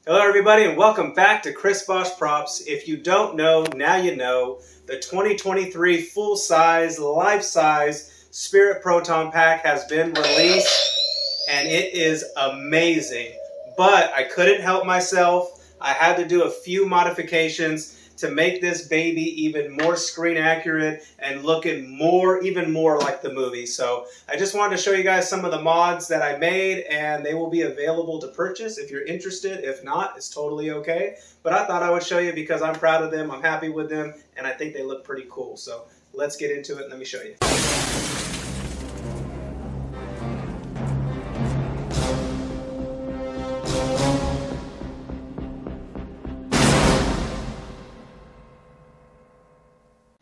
Hello everybody and welcome back to Chris Bosch Props. If you don't know, now you know. The 2023 full-size, life-size Spirit Proton pack has been released and it is amazing. But I couldn't help myself. I had to do a few modifications to make this baby even more screen accurate and looking even more like the movie. So I just wanted to show you guys some of the mods that I made, and they will be available to purchase if you're interested. If not, it's totally okay. But I thought I would show you because I'm proud of them, I'm happy with them, and I think they look pretty cool. So let's get into it and let me show you.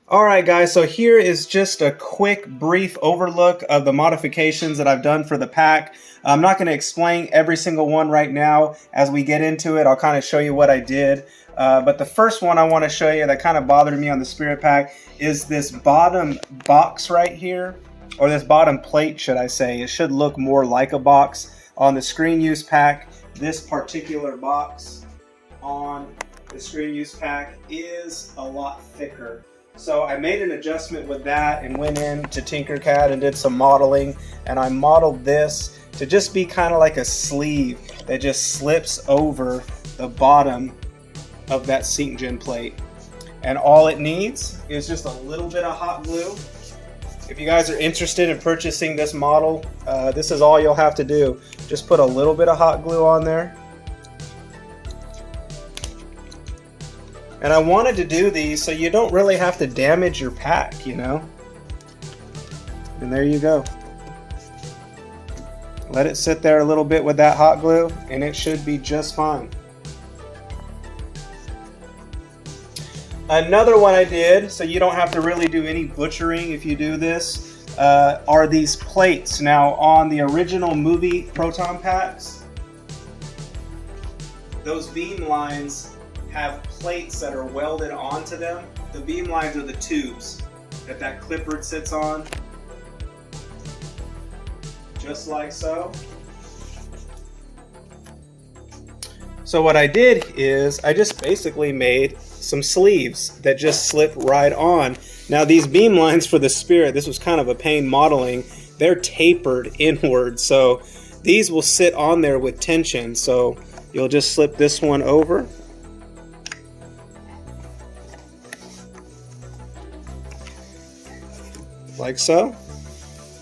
Alright guys, so here is just a quick brief overlook of the modifications that I've done for the pack. I'm not going to explain every single one right now. As we get into it, I'll kind of show you what I did. But the first one I want to show you that kind of bothered me on the Spirit pack is this bottom box right here, or this bottom plate should I say. It should look more like a box. On the screen use pack, this particular box on the screen use pack is a lot thicker. So I made an adjustment with that and went in to Tinkercad and did some modeling, and I modeled this to just be kind of like a sleeve that just slips over the bottom of that Syncgen plate. And all it needs is just a little bit of hot glue. If you guys are interested in purchasing this model, this is all you'll have to do. Just put a little bit of hot glue on there. And I wanted to do these so you don't really have to damage your pack, you know? And there you go. Let it sit there a little bit with that hot glue and it should be just fine. Another one I did, so you don't have to really do any butchering if you do this, are these plates. Now on the original movie Proton packs, those beam lines have plates that are welded onto them. The beam lines are the tubes that clipboard sits on, just like so. So what I did is I just basically made some sleeves that just slip right on. Now these beam lines for the Spirit, this was kind of a pain modeling, they're tapered inward, so these will sit on there with tension. So you'll just slip this one over, like so,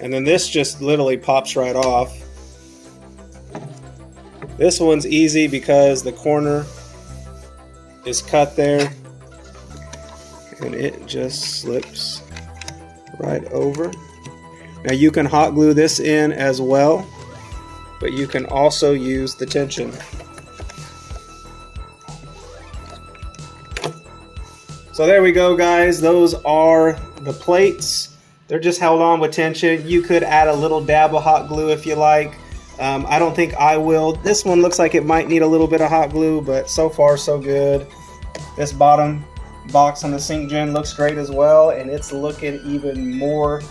and then this just literally pops right off. This one's easy because the corner is cut there and it just slips right over. Now you can hot glue this in as well, but you can also use the tension. So there we go guys, those are the plates. They're just held on with tension. You could add a little dab of hot glue if you like. I don't think I will. This one looks like it might need a little bit of hot glue, but so far so good. This bottom box on the Syncgen looks great as well, and it's looking even more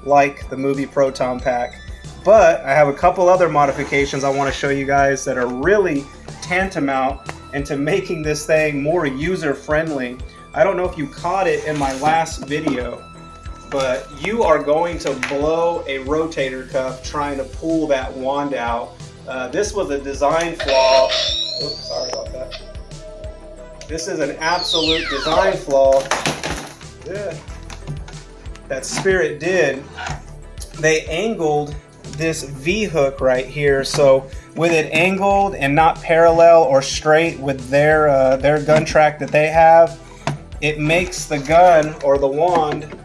like the movie Proton pack. But I have a couple other modifications I want to show you guys that are really tantamount into making this thing more user-friendly. I don't know if you caught it in my last video, but you are going to blow a rotator cuff trying to pull that wand out. This was a design flaw. Oops, sorry about that. This is an absolute design flaw that Spirit did. They angled this V-hook right here, so with it angled and not parallel or straight with their gun track that they have, it makes the gun or the wand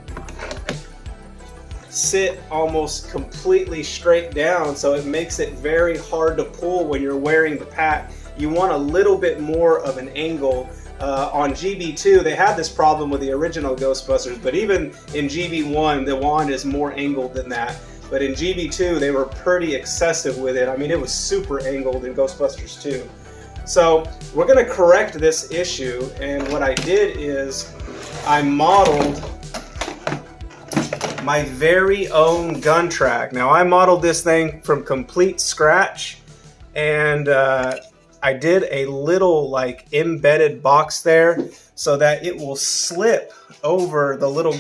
sit almost completely straight down, so it makes it very hard to pull when you're wearing the pack. You want a little bit more of an angle. On GB2 they had this problem with the original Ghostbusters, but even in GB1 the wand is more angled than that. But in GB2 they were pretty excessive with it. I mean, it was super angled in Ghostbusters 2. So we're going to correct this issue, and what I did is I modeled my very own gun track. Now I modeled this thing from complete scratch, and I did a little like embedded box there so that it will slip over the little,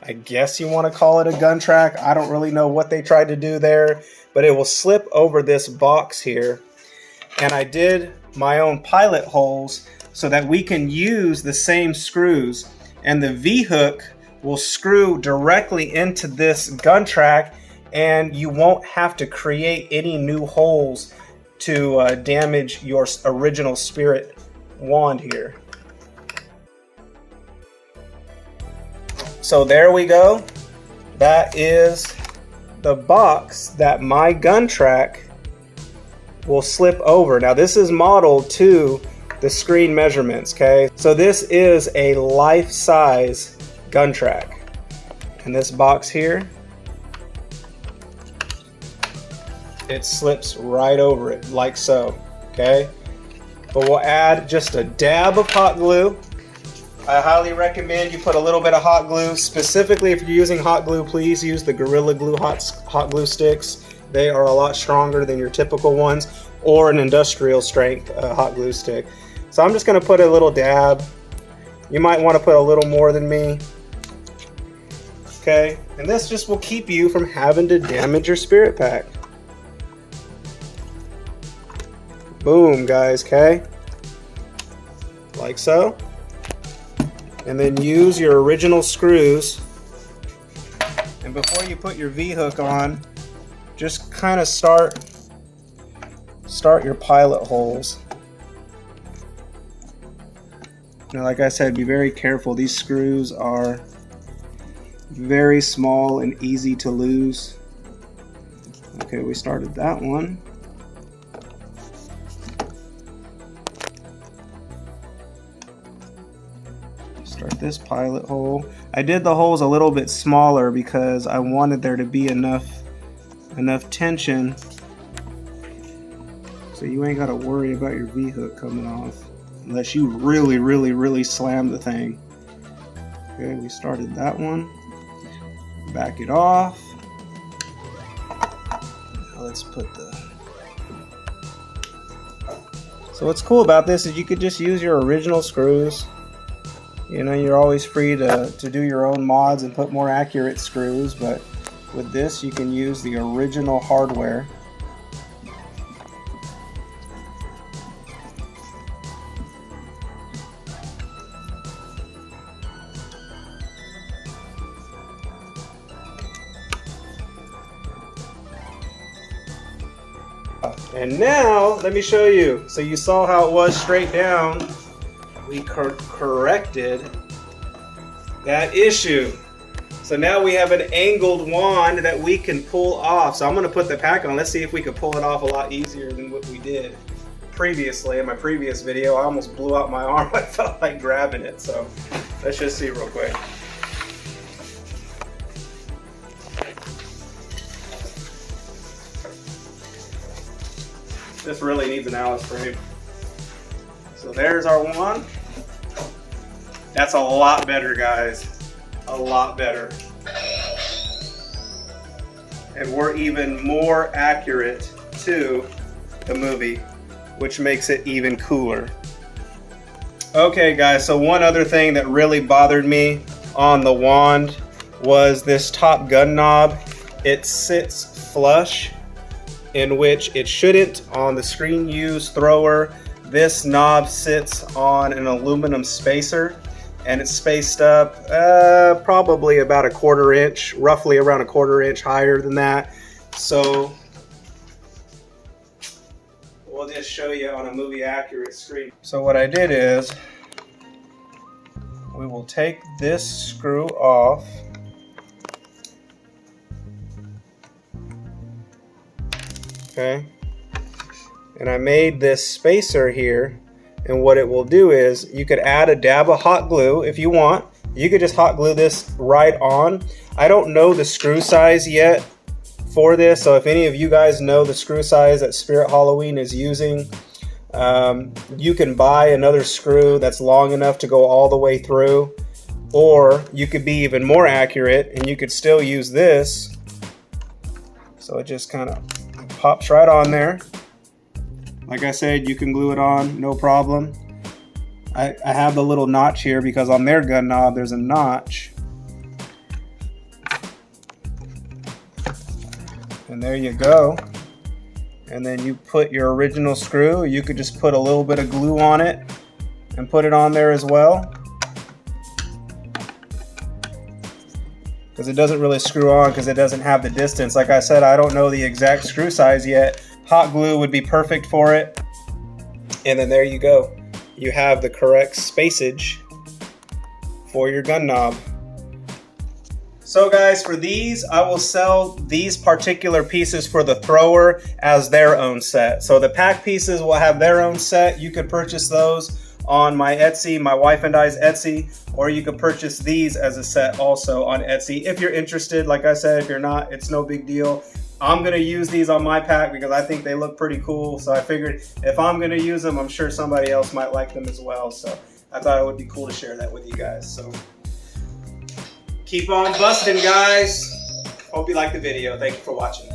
I guess you want to call it a gun track. I don't really know what they tried to do there, but it will slip over this box here. And I did my own pilot holes so that we can use the same screws, and the V-hook will screw directly into this gun track, and you won't have to create any new holes to damage your original Spirit wand here. So there we go. That is the box that my gun track will slip over. Now this is modeled to the screen measurements, okay? So this is a life-size gun track. And this box here, it slips right over it like so, okay? But we'll add just a dab of hot glue. I highly recommend you put a little bit of hot glue. Specifically, if you're using hot glue, please use the Gorilla Glue hot glue sticks. They are a lot stronger than your typical ones, or an industrial strength hot glue stick. So I'm just gonna put a little dab. You might wanna put a little more than me. Okay, and this just will keep you from having to damage your Spirit pack. Boom, guys, okay? Like so. And then use your original screws. And before you put your V-hook on, just kind of start your pilot holes. Now, like I said, be very careful. These screws are very small and easy to lose. Okay, we started that one. Start this pilot hole. I did the holes a little bit smaller because I wanted there to be enough tension so you ain't got to worry about your V-hook coming off unless you really slam the thing. Okay, we started that one. Back it off. Now let's put the... So what's cool about this is you could just use your original screws. You know, you're always free to do your own mods and put more accurate screws, but with this you can use the original hardware. And now let me show you. So you saw how it was straight down. We corrected that issue. So now we have an angled wand that we can pull off. So I'm going to put the pack on. Let's see if we can pull it off a lot easier than what we did previously. In my previous video, I almost blew out my arm. I felt like grabbing it. So let's just see real quick. This really needs an Alice frame. So there's our wand. That's a lot better, guys. A lot better. And we're even more accurate to the movie, which makes it even cooler. Okay, guys, so one other thing that really bothered me on the wand was this top gun knob. It sits flush, in which it shouldn't on the screen use thrower. This knob sits on an aluminum spacer, and it's spaced up probably about a 1/4 inch, roughly around a 1/4 inch higher than that. So we'll just show you on a movie accurate screen. So what I did is we will take this screw off. Okay. And I made this spacer here, and what it will do is you could add a dab of hot glue if you want. You could just hot glue this right on. I don't know the screw size yet for this, so if any of you guys know the screw size that Spirit Halloween is using, you can buy another screw that's long enough to go all the way through, or you could be even more accurate and you could still use this. So it just kind of pops right on there. Like I said, you can glue it on, no problem. I have the little notch here because on their gun knob there's a notch. And there you go. And then you put your original screw. You could just put a little bit of glue on it and put it on there as well, because it doesn't really screw on because it doesn't have the distance. Like I said, I don't know the exact screw size yet. Hot glue would be perfect for it. And then there you go. You have the correct spacage for your gun knob. So guys, for these, I will sell these particular pieces for the thrower as their own set. So the pack pieces will have their own set. You could purchase those on my Etsy, my wife and I's Etsy, or you could purchase these as a set also on Etsy if you're interested. Like I said, if you're not, it's no big deal. I'm going to use these on my pack because I think they look pretty cool. So I figured if I'm going to use them, I'm sure somebody else might like them as well. So I thought it would be cool to share that with you guys. So keep on busting, guys. Hope you liked the video. Thank you for watching.